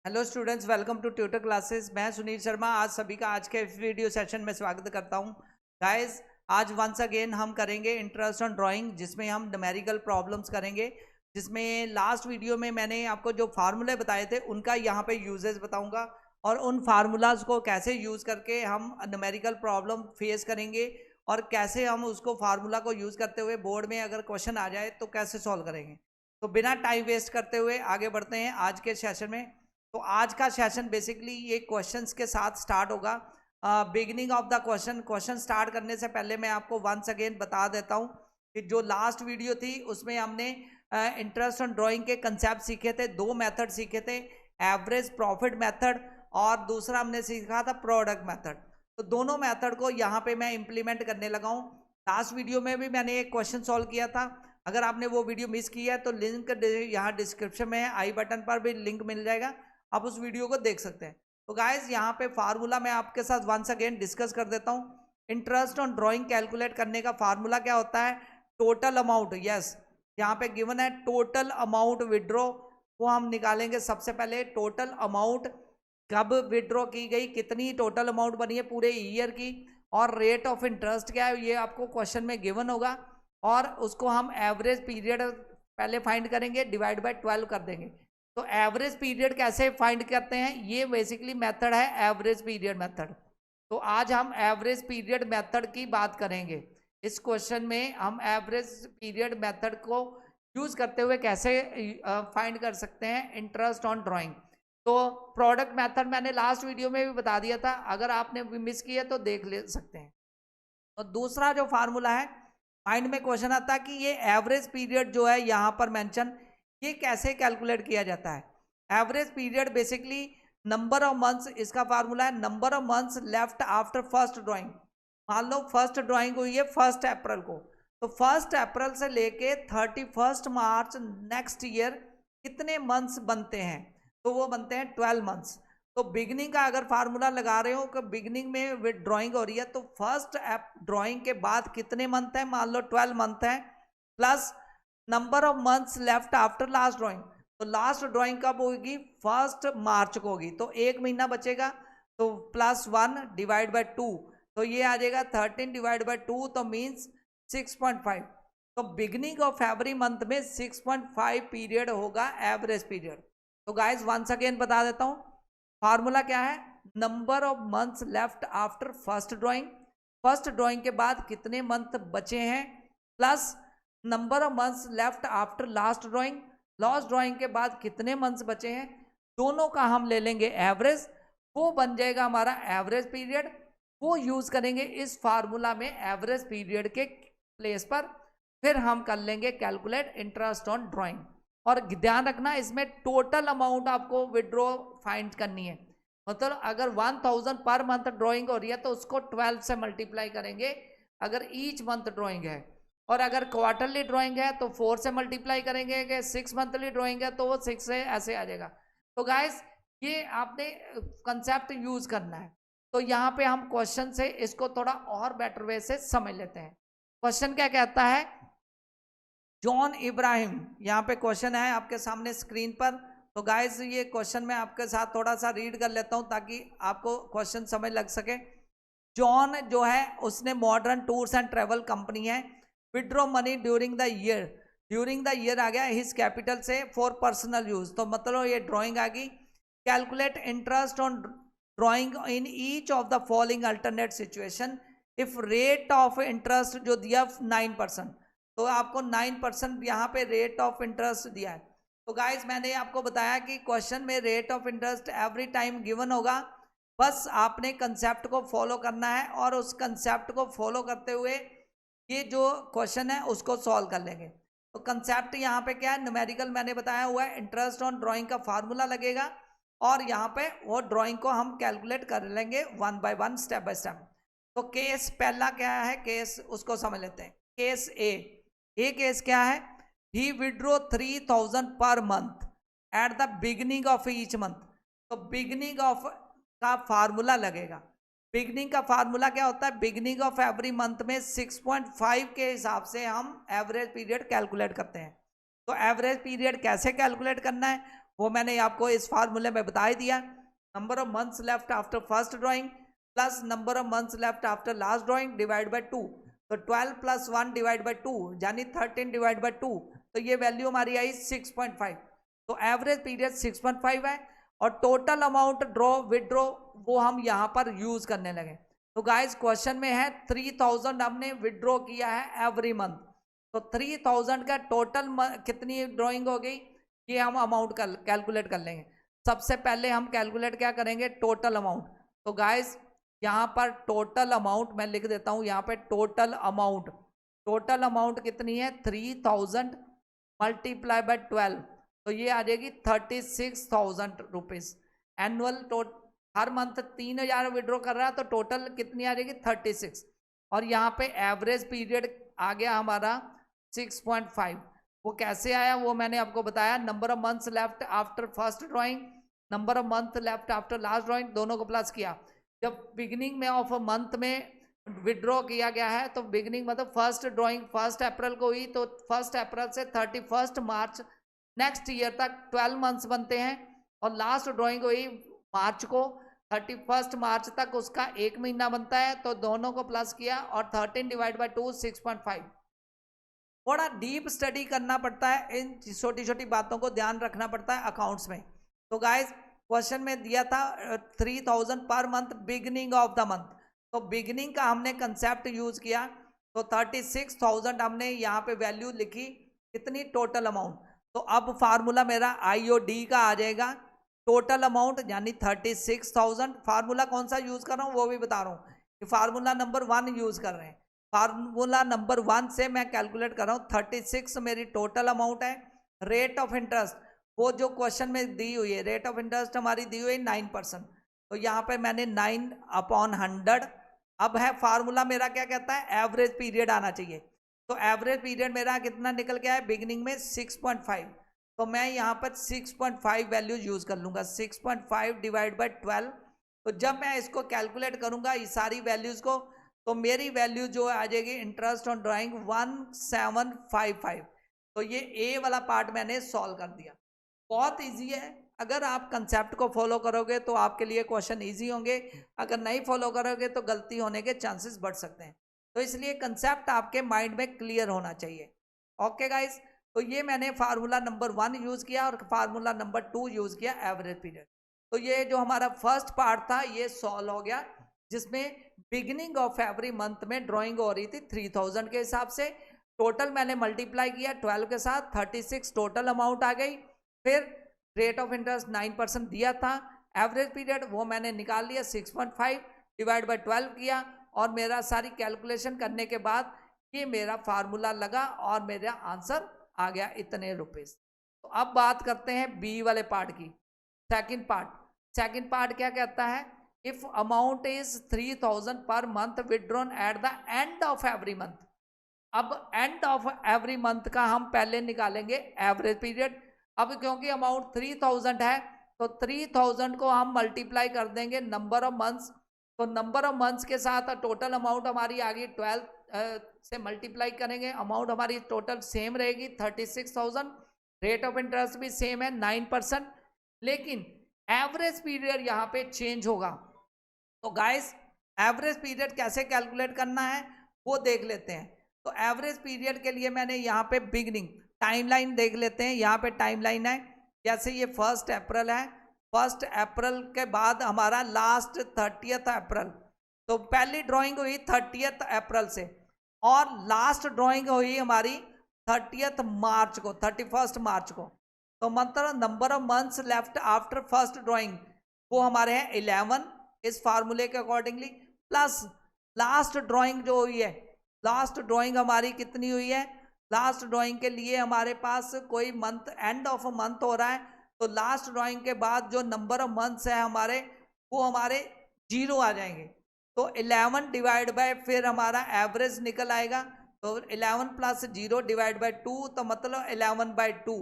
Hello students, welcome to tutor classes. मैं सुनील शर्मा आज सभी का आज के इस वीडियो सेशन में स्वागत करता हूं। गाइस, आज वंस अगेन हम करेंगे इंटरेस्ट ऑन ड्राइंग, जिसमें हम न्यूमेरिकल प्रॉब्लम्स करेंगे। जिसमें लास्ट वीडियो में मैंने आपको जो फार्मूले बताए थे उनका यहाँ पे यूजेस बताऊंगा और उन फार्मूलाज को कैसे यूज़ करके हम न्यूमेरिकल प्रॉब्लम फेस करेंगे और कैसे हम उसको फार्मूला को यूज़ करते हुए बोर्ड में अगर क्वेश्चन आ जाए तो कैसे सॉल्व करेंगे। तो बिना टाइम वेस्ट करते हुए आगे बढ़ते हैं आज के सेशन में। तो आज का सेशन बेसिकली ये क्वेश्चंस के साथ स्टार्ट होगा। Beginning of the question start करने से पहले मैं आपको वंस अगेन बता देता हूँ कि जो लास्ट वीडियो थी उसमें हमने इंटरेस्ट ऑन ड्राइंग के कंसेप्ट सीखे थे। दो मेथड सीखे थे, एवरेज प्रॉफिट मेथड और दूसरा हमने सीखा था प्रोडक्ट मेथड। तो दोनों मेथड को यहाँ पे मैं इम्प्लीमेंट करने लगा हूँ। लास्ट वीडियो में भी मैंने एक क्वेश्चन सॉल्व किया था। अगर आपने वो वीडियो मिस किया है तो लिंक यहाँ डिस्क्रिप्शन में है, आई बटन पर भी लिंक मिल जाएगा, आप उस वीडियो को देख सकते हैं। तो गाइज यहाँ पे फार्मूला मैं आपके साथ वंस अगेन डिस्कस कर देता हूँ। इंटरेस्ट ऑन ड्राइंग कैलकुलेट करने का फार्मूला क्या होता है? Total amount. यस, यहाँ पे गिवन है टोटल अमाउंट विड्रॉ, वो हम निकालेंगे। सबसे पहले टोटल अमाउंट कब विड्रॉ की गई, कितनी टोटल अमाउंट बनी है पूरे ईयर की, और रेट ऑफ इंटरेस्ट क्या है ये आपको क्वेश्चन में गिवन होगा। और उसको हम एवरेज पीरियड पहले फाइंड करेंगे, डिवाइड बाय 12 कर देंगे। तो एवरेज पीरियड कैसे फाइंड करते हैं, ये बेसिकली मेथड है एवरेज पीरियड मेथड। तो आज हम एवरेज पीरियड मेथड की बात करेंगे। इस क्वेश्चन में हम एवरेज पीरियड मेथड को यूज करते हुए कैसे फाइंड कर सकते हैं इंटरेस्ट ऑन ड्राइंग। तो प्रोडक्ट मेथड मैंने लास्ट वीडियो में भी बता दिया था, अगर आपने मिस किया तो देख ले सकते हैं। तो दूसरा जो फार्मूला है, माइंड में क्वेश्चन आता है कि ये एवरेज पीरियड जो है यहाँ पर मेंशन, ये कैसे कैलकुलेट किया जाता है। Average period basically number of months, इसका फार्मूला है number of months left after first drawing. मान लो फर्स्ट ड्राइंग हुई है 1 अप्रैल को, तो 1 अप्रैल से लेके 31 मार्च नेक्स्ट ईयर कितने मंथ्स बनते हैं? तो वो बनते हैं 12 मंथ्स। तो बिगनिंग का अगर फार्मूला लगा रहे हो कि बिगनिंग में विद ड्राइंग हो रही है, तो फर्स्ट ड्राइंग के बाद कितने मंथ है? मान लो 12 मंथ है, plus number of months left after last drawing. तो लास्ट ड्राइंग कब होगी? 1 मार्च को होगी, तो एक महीना बचेगा, तो +1 डिवाइड बाय 2, तो ये आ जाएगा 13 डिवाइड बाय 2, तो मीन्स 6.5। तो बिगनिंग ऑफ एवरी मंथ में 6.5 पीरियड होगा एवरेज पीरियड। तो गाइज वंस अगेन बता देता हूँ, फार्मूला क्या है? Number of months left after first drawing, first drawing के बाद कितने मंथ बचे हैं, plus number of months left after last drawing, last drawing के बाद कितने मंथ्स बचे हैं, दोनों का हम ले लेंगे एवरेज, वो बन जाएगा हमारा एवरेज पीरियड। वो यूज करेंगे इस फार्मूला में एवरेज पीरियड के प्लेस पर, फिर हम कर लेंगे कैलकुलेट इंटरेस्ट ऑन ड्राइंग। और ध्यान रखना, इसमें टोटल अमाउंट आपको विड्रॉ फाइंड करनी है। मतलब अगर 1000 पर मंथ ड्राइंग हो रही है तो उसको 12 से मल्टीप्लाई करेंगे अगर ईच मंथ ड्राइंग है, और अगर क्वार्टरली ड्राइंग है तो 4 से मल्टीप्लाई करेंगे, कि 6 मंथली ड्राइंग है तो वो 6 से ऐसे आ जाएगा। तो गाइस ये आपने कंसेप्ट यूज करना है। तो यहाँ पे हम क्वेश्चन से इसको थोड़ा और बेटर वे से समझ लेते हैं। क्वेश्चन क्या कहता है? जॉन इब्राहिम, यहाँ पे क्वेश्चन है आपके सामने स्क्रीन पर। तो गाइस ये क्वेश्चन मैं आपके साथ थोड़ा सा रीड कर लेता हूँ ताकि आपको क्वेश्चन समझ लग सके। जॉन जो है उसने modern tours and travel company है, withdraw money during the year, during the year आ गया हिज कैपिटल से फॉर पर्सनल यूज, तो मतलब ये ड्राइंग आ गई। Calculate interest on drawing in each of the following alternate situation if rate of interest जो दिया 9%, तो आपको 9% यहाँ पे रेट ऑफ इंटरेस्ट दिया है। तो गाइज मैंने आपको बताया कि क्वेश्चन में rate of interest every time given होगा, बस आपने कंसेप्ट को फॉलो करना है और उस कंसेप्ट को फॉलो करते हुए ये जो क्वेश्चन है उसको सॉल्व कर लेंगे। तो कंसेप्ट यहाँ पे क्या है? न्यूमेरिकल मैंने बताया हुआ है, इंटरेस्ट ऑन ड्राइंग का फार्मूला लगेगा और यहाँ पे वो ड्राइंग को हम कैलकुलेट कर लेंगे 1 बाय 1 स्टेप बाय स्टेप। तो केस पहला क्या है, केस उसको समझ लेते हैं। केस ए केस क्या है? ही withdraw 3000 per month at the beginning of each month. तो बिगनिंग ऑफ का फार्मूला लगेगा। बिगनिंग का फार्मूला क्या होता है? बिगनिंग ऑफ एवरी मंथ में 6.5 के हिसाब से हम एवरेज पीरियड कैलकुलेट करते हैं। तो एवरेज पीरियड कैसे कैलकुलेट करना है वो मैंने आपको इस फार्मूले में बता ही दिया। Number of months left after first drawing plus number of months left after last drawing divide by 2, तो 12 प्लस 1 डिवाइड बाय 2 यानी 13 डिवाइड बाय 2, तो ये वैल्यू हमारी आई 6.5। तो एवरेज पीरियड 6.5 है और टोटल अमाउंट विड्रॉ वो हम यहाँ पर यूज करने लगे। तो गाइस क्वेश्चन में है 3000 हमने विड्रॉ किया है एवरी मंथ, तो 3000 का टोटल कितनी ड्राइंग हो गई ये हम अमाउंट कैलकुलेट कर लेंगे। सबसे पहले हम कैलकुलेट क्या करेंगे, टोटल अमाउंट। तो गाइस यहाँ पर टोटल अमाउंट मैं लिख देता हूँ, यहाँ पे टोटल अमाउंट कितनी है 3000 मल्टीप्लाई बाय 12, तो ये आ जाएगी 36,000 रुपीज एनुअल। हर मंथ 3000 विड्रॉ कर रहा है तो टोटल कितनी आ जाएगी 36, और यहाँ पे एवरेज पीरियड आ गया हमारा 6.5। वो कैसे आया वो मैंने आपको बताया, number of months left after first drawing, number of month left after last drawing, दोनों को प्लस किया। जब बिगिनिंग में ऑफ मंथ में विड्रॉ किया गया है तो बिगिनिंग मतलब फर्स्ट ड्राइंग 1 अप्रैल को हुई, तो 1 अप्रैल से 31 मार्च नेक्स्ट ईयर तक 12 मंथ्स बनते हैं, और लास्ट ड्राइंग हुई मार्च को, 31 मार्च तक उसका 1 महीना बनता है, तो दोनों को प्लस किया और 13 डिवाइड बाय 2 6.5। थोड़ा डीप स्टडी करना पड़ता है, इन छोटी छोटी बातों को ध्यान रखना पड़ता है अकाउंट्स में। तो गाइस क्वेश्चन में दिया था 3000 per month beginning of the month, तो बिगिनिंग का हमने कंसेप्ट यूज किया, तो 36,000 हमने यहाँ पे वैल्यू लिखी, कितनी टोटल अमाउंट। तो अब फार्मूला मेरा IOD का आ जाएगा, टोटल अमाउंट यानी 36,000। फार्मूला कौन सा यूज कर रहा हूँ वो भी बता रहा हूँ कि फार्मूला नंबर 1 यूज कर रहे हैं। फार्मूला नंबर 1 से मैं कैलकुलेट कर रहा हूँ, 36 मेरी टोटल अमाउंट है। रेट ऑफ इंटरेस्ट वो जो क्वेश्चन में दी हुई है, रेट ऑफ इंटरेस्ट हमारी दी हुई है 9%, तो यहाँ पे मैंने 9/100। अब है फार्मूला मेरा क्या कहता है, एवरेज पीरियड आना चाहिए, तो एवरेज पीरियड मेरा कितना निकल गया है बिगिनिंग में 6.5, तो मैं यहाँ पर 6.5 वैल्यू यूज कर लूंगा, 6.5 डिवाइड बाय 12। तो जब मैं इसको कैलकुलेट करूंगा ये सारी वैल्यूज को, तो मेरी वैल्यू जो आ जाएगी इंटरेस्ट ऑन ड्राइंग 1755। तो ये ए वाला पार्ट मैंने सॉल्व कर दिया। बहुत इजी है, अगर आप कंसेप्ट को फॉलो करोगे तो आपके लिए क्वेश्चन इजी होंगे, अगर नहीं फॉलो करोगे तो गलती होने के चांसेस बढ़ सकते हैं, तो इसलिए कंसेप्ट आपके माइंड में क्लियर होना चाहिए। ओके गाइस, तो ये मैंने फार्मूला नंबर 1 यूज किया और फार्मूला नंबर 2 यूज किया एवरेज पीरियड। तो ये जो हमारा फर्स्ट पार्ट था ये सॉल्व हो गया, जिसमें बिगिनिंग ऑफ एवरी मंथ में ड्राइंग हो रही थी 3000 के हिसाब से, टोटल मैंने मल्टीप्लाई किया 12 के साथ, 36 टोटल अमाउंट आ गई। फिर रेट ऑफ इंटरेस्ट 9% दिया था, एवरेज पीरियड वो मैंने निकाल लिया 6.5 डिवाइड बाय 12 किया, और मेरा सारी कैलकुलेशन करने के बाद ये मेरा फार्मूला लगा और मेरा आंसर आ गया इतने रुपीस। तो अब बात करते हैं बी वाले पार्ट की, सेकंड पार्ट क्या कहता है, if amount is 3000 per month withdrawn at the end of every month. अब एंड ऑफ एवरी मंथ का हम पहले निकालेंगे एवरेज पीरियड। अब क्योंकि अमाउंट 3000 है तो 3000 को हम मल्टीप्लाई कर देंगे नंबर ऑफ मंथ्स, तो नंबर ऑफ मंथ्स के साथ टोटल अमाउंट हमारी आ गई 12 से मल्टीप्लाई करेंगे, अमाउंट हमारी टोटल सेम रहेगी 36,000। रेट ऑफ इंटरेस्ट भी सेम है 9%, लेकिन एवरेज पीरियड यहाँ पे चेंज होगा। तो गाइस एवरेज पीरियड कैसे कैलकुलेट करना है वो देख लेते हैं। तो एवरेज पीरियड के लिए मैंने यहाँ पे बिगनिंग टाइमलाइन देख लेते हैं। यहाँ पे टाइमलाइन है, जैसे ये 1 अप्रैल है, 1 अप्रैल के बाद हमारा लास्ट 30 अप्रैल, तो पहली ड्राइंग हुई 30 अप्रैल से, और लास्ट ड्राइंग हुई हमारी 30 मार्च को, 31 मार्च को। तो मतलब number of months left after first drawing वो हमारे हैं 11 इस फार्मूले के अकॉर्डिंगली, प्लस लास्ट ड्राइंग जो हुई है, लास्ट ड्राइंग हमारी कितनी हुई है, लास्ट ड्राइंग के लिए हमारे पास कोई मंथ एंड ऑफ मंथ हो रहा है, तो लास्ट ड्राइंग के बाद जो नंबर ऑफ मंथ्स है हमारे वो हमारे 0 आ जाएंगे। तो 11 डिवाइड बाय फिर हमारा एवरेज निकल आएगा, तो 11 प्लस 0 डिवाइड बाय 2, तो मतलब 11/2।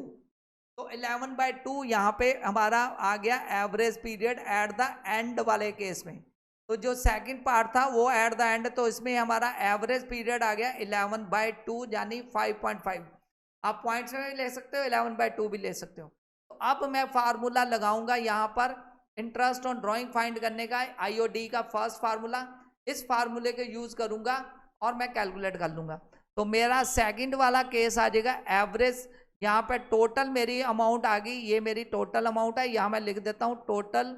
तो 11/2 यहाँ पे हमारा आ गया average period at the end वाले केस में। तो जो सेकंड पार्ट था वो एट द एंड, तो इसमें हमारा एवरेज पीरियड आ गया 11/2 यानी 5.5। आप पॉइंट्स में भी ले सकते हो, 11/2 भी ले सकते हो। तो अब मैं फार्मूला लगाऊंगा यहाँ पर इंटरेस्ट ऑन ड्राइंग फाइंड करने का, IOD का फर्स्ट फार्मूला। इस फार्मूले को यूज करूंगा और मैं कैलकुलेट कर लूंगा। तो मेरा सेकंड वाला केस आ जाएगा एवरेज। यहाँ पे टोटल मेरी अमाउंट आ गई, ये मेरी टोटल अमाउंट है, यहाँ मैं लिख देता हूँ टोटल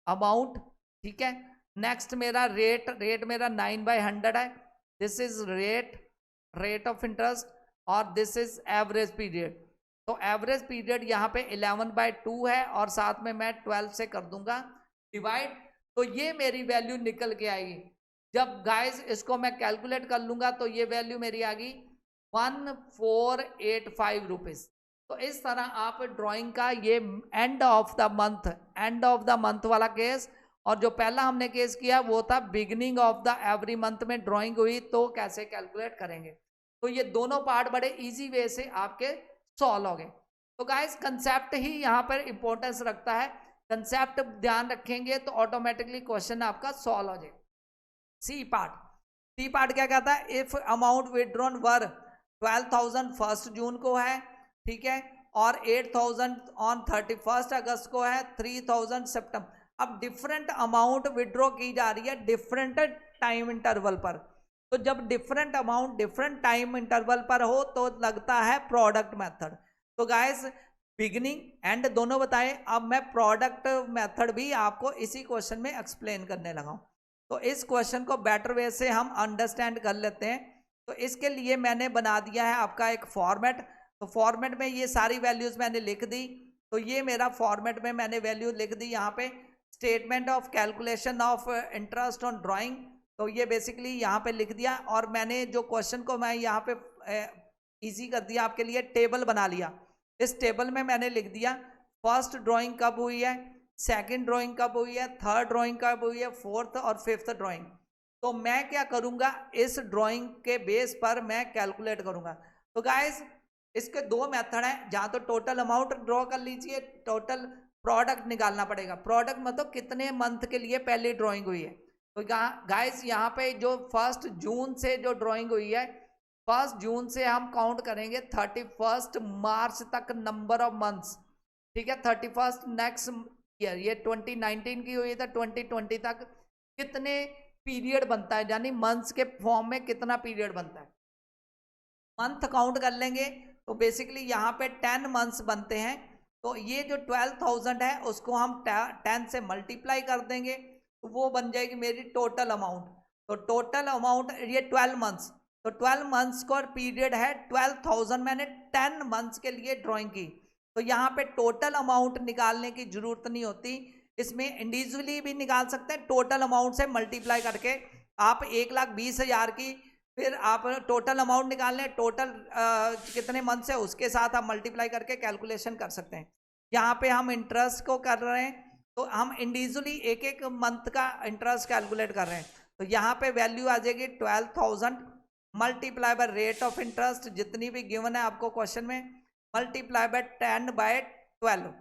अमाउंट, ठीक है। नेक्स्ट मेरा रेट मेरा 9/100 है, this is rate of interest, और दिस इज एवरेज पीरियड। तो एवरेज पीरियड यहाँ पे 11/2 है और साथ में मैं 12 से कर दूंगा डिवाइड। तो ये मेरी वैल्यू निकल के आएगी। जब गाइस इसको मैं कैलकुलेट कर लूंगा तो ये वैल्यू मेरी आ गई 1485 रुपीज। तो इस तरह आप ड्राइंग का ये एंड ऑफ द मंथ वाला केस, और जो पहला हमने केस किया वो था beginning of the every month में ड्राइंग हुई तो कैसे कैलकुलेट करेंगे। तो ये दोनों पार्ट बड़े इजी वे से आपके सॉल्व हो गए। तो गाइस कंसेप्ट ही यहाँ पर इंपॉर्टेंस रखता है, कंसेप्ट ध्यान रखेंगे तो ऑटोमेटिकली क्वेश्चन आपका सॉल्व हो जाएगा। सी पार्ट क्या कहता है, इफ अमाउंट विड्रॉन वर 12,000 1 जून को है, ठीक है, और 8,000 ऑन 31 अगस्त को है, 3,000 सितंबर। अब डिफरेंट अमाउंट विड्रॉ की जा रही है डिफरेंट टाइम इंटरवल पर। तो जब different amount different time interval पर हो तो लगता है प्रोडक्ट मेथड। तो गाइस बिगिनिंग एंड दोनों बताएं। अब मैं प्रोडक्ट मेथड भी आपको इसी क्वेश्चन में एक्सप्लेन करने लगा हूं। तो इस क्वेश्चन को बेटर वे से हम अंडरस्टैंड कर लेते हैं। तो इसके लिए मैंने बना दिया है आपका एक फॉर्मेट। तो फॉर्मेट में ये सारी वैल्यूज मैंने लिख दी। तो ये मेरा फॉर्मेट में मैंने वैल्यू लिख दी यहाँ पे, statement of calculation of interest on drawing. तो ये बेसिकली यहाँ पे लिख दिया, और मैंने जो क्वेश्चन को मैं यहाँ पे इजी कर दिया आपके लिए, टेबल बना लिया। इस टेबल में मैंने लिख दिया फर्स्ट ड्राइंग कब हुई है, सेकंड ड्राइंग कब हुई है, थर्ड ड्राइंग कब हुई है, फोर्थ और फिफ्थ ड्राइंग। तो मैं क्या करूंगा, इस ड्राइंग के बेस पर मैं कैलकुलेट करूंगा। तो गाइस इसके दो मेथड हैं, जहां तो टोटल अमाउंट ड्रॉ कर लीजिए, टोटल प्रोडक्ट निकालना पड़ेगा। प्रोडक्ट मतलब कितने मंथ के लिए पहली ड्राइंग हुई है। तो गाइस यहाँ पे जो 1 जून से जो ड्राइंग हुई है, 1 जून से हम काउंट करेंगे 31 मार्च तक नंबर ऑफ मंथ्स, ठीक है। 31 नेक्स्ट ईयर, ये 2019 की हुई था, 2020 तक कितने पीरियड बनता है, यानी मंथ्स के फॉर्म में कितना पीरियड बनता है, मंथ काउंट कर लेंगे। तो बेसिकली यहाँ पे 10 मंथ्स बनते हैं। तो ये जो 12,000 है उसको हम 10 से मल्टीप्लाई कर देंगे, तो वो बन जाएगी मेरी टोटल अमाउंट। तो टोटल अमाउंट ये 12 मंथ्स, तो 12 मंथ्स का पीरियड है 12,000, मैंने 10 मंथ्स के लिए ड्राइंग की। तो यहाँ पे टोटल अमाउंट निकालने की जरूरत नहीं होती, इसमें इंडिविजुअली भी निकाल सकते हैं। टोटल अमाउंट से मल्टीप्लाई करके आप 1,20,000 की, फिर आप टोटल अमाउंट निकाल लें, टोटल कितने मंथ है उसके साथ आप मल्टीप्लाई करके कैलकुलेशन कर सकते हैं। यहाँ पे हम इंटरेस्ट को कर रहे हैं, तो हम इंडिविजुअली एक एक मंथ का इंटरेस्ट कैलकुलेट कर रहे हैं। तो यहाँ पे वैल्यू आ जाएगी 12,000 multiply by rate of interest जितनी भी गिवन है आपको क्वेश्चन में, मल्टीप्लाई बाय 10/12।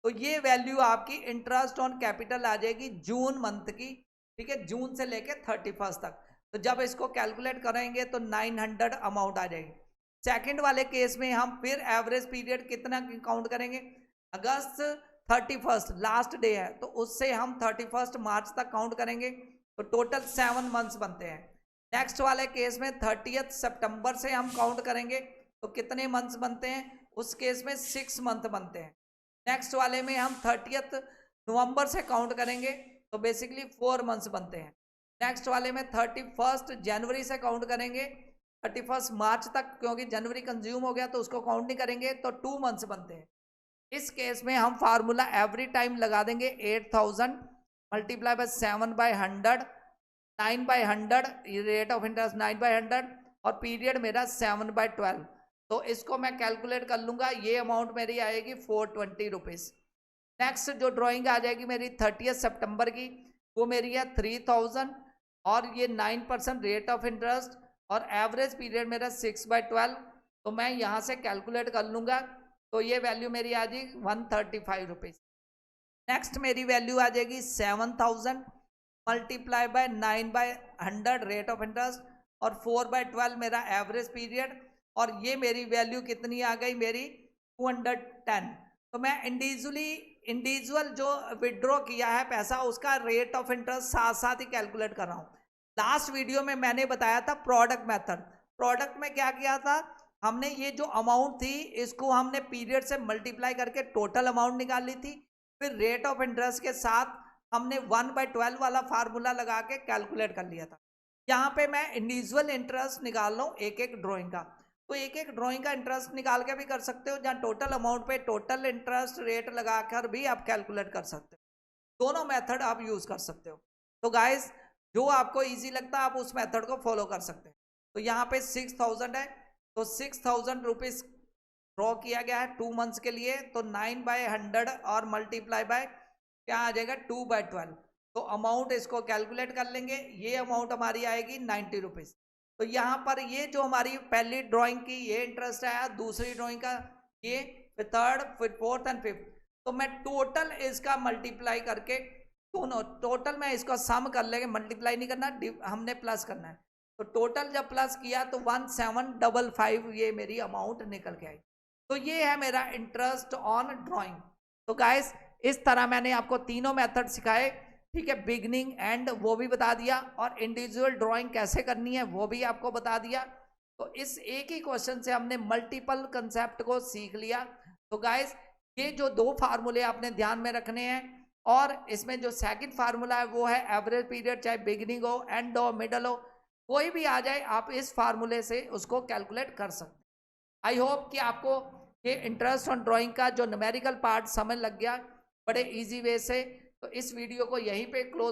तो ये वैल्यू आपकी इंटरेस्ट ऑन कैपिटल आ जाएगी जून मंथ की, ठीक है, जून से लेके 31 तक। तो जब इसको कैलकुलेट करेंगे तो 900 अमाउंट आ जाएगी। सेकंड वाले केस में हम फिर एवरेज पीरियड कितना काउंट करेंगे, अगस्त 31 लास्ट डे है, तो उससे हम 31 मार्च तक काउंट करेंगे। तो टोटल 7 मंथ्स बनते हैं। नेक्स्ट वाले केस में 30 सितंबर से हम काउंट करेंगे, तो कितने मंथ्स बनते हैं, उस केस में 6 मंथ बनते हैं। नेक्स्ट वाले में हम 30 नवंबर से काउंट करेंगे, तो बेसिकली 4 मंथ्स बनते हैं। नेक्स्ट वाले में 31 जनवरी से काउंट करेंगे, 31 मार्च तक, क्योंकि जनवरी कंज्यूम हो गया तो उसको काउंट नहीं करेंगे, तो 2 मंथ्स बनते हैं। इस केस में हम फार्मूला एवरी टाइम लगा देंगे 8,000 multiply by 7/100, 9/100, rate of interest 9/100, और पीरियड मेरा 7/12। तो इसको मैं कैलकुलेट कर लूंगा, ये अमाउंट मेरी आएगी 420 रुपीज। नेक्स्ट जो ड्राइंग आ जाएगी मेरी 30 सितंबर की, वो मेरी है 3,000, और ये 9% रेट ऑफ इंटरेस्ट, और एवरेज पीरियड मेरा 6/12। तो मैं यहाँ से कैलकुलेट कर लूंगा, तो ये वैल्यू मेरी आ जाएगी 135 रुपीज। नेक्स्ट मेरी वैल्यू आ जाएगी 7,000 multiply by 9/100 rate of interest, और 4/12 मेरा एवरेज पीरियड, और ये मेरी वैल्यू कितनी आ गई, मेरी 210। तो मैं इंडिविजुअल जो विड्रॉ किया है पैसा उसका रेट ऑफ इंटरेस्ट साथ साथ ही कैलकुलेट कर रहा हूँ। लास्ट वीडियो में मैंने बताया था प्रोडक्ट मेथड। प्रोडक्ट में क्या किया था, हमने ये जो अमाउंट थी इसको हमने पीरियड से मल्टीप्लाई करके टोटल अमाउंट निकाल ली थी, फिर रेट ऑफ इंटरेस्ट के साथ हमने 1/12 वाला फार्मूला लगा के कैलकुलेट कर लिया था। यहाँ पे मैं इंडिविजुअल इंटरेस्ट निकाल रहा हूँ एक एक ड्रॉइंग का। तो एक एक ड्राइंग का इंटरेस्ट निकाल के भी कर सकते हो, जहाँ टोटल अमाउंट पे टोटल इंटरेस्ट रेट लगाकर भी आप कैलकुलेट कर सकते हो। दोनों मेथड आप यूज कर सकते हो। तो गाइस जो आपको इजी लगता है आप उस मेथड को फॉलो कर सकते हैं। तो यहाँ पे 6000 है, तो 6000 रुपीज ड्रॉ किया गया है 2 मंथ्स के लिए। तो 9/100 और मल्टीप्लाई बाय क्या आ जाएगा 2/12। तो अमाउंट इसको कैलकुलेट कर लेंगे, ये अमाउंट हमारी आएगी 90 रुपीज। तो यहाँ पर ये जो हमारी पहली ड्राइंग की ये इंटरेस्ट आया, दूसरी ड्राइंग का ये, फिर थर्ड, फिर फोर्थ एंड फिफ्थ। तो मैं टोटल इसका मल्टीप्लाई करके दोनों टोटल में इसको सम कर लेंगे, मल्टीप्लाई नहीं करना, हमने प्लस करना है। तो टोटल जब प्लस किया तो 1755 ये मेरी अमाउंट निकल के आई। तो ये है मेरा इंटरेस्ट ऑन ड्राइंग। तो गाइस इस तरह मैंने आपको तीनों मेथड सिखाए, ठीक है, बिगनिंग एंड वो भी बता दिया, और इंडिविजुअल ड्राइंग कैसे करनी है वो भी आपको बता दिया। तो इस एक ही क्वेश्चन से हमने मल्टीपल कंसेप्ट को सीख लिया। तो गाइस ये जो 2 फार्मूले आपने ध्यान में रखने हैं, और इसमें जो सेकंड फार्मूला है वो है एवरेज पीरियड, चाहे बिगिनिंग हो, एंड हो, मिडल हो, कोई भी आ जाए आप इस फार्मूले से उसको कैलकुलेट कर सकते हैं। आई होप कि आपको ये इंटरेस्ट ऑन ड्राइंग का जो न्यूमेरिकल पार्ट समझ लग गया बड़े इजी वे से। तो इस वीडियो को यहीं पे क्लोज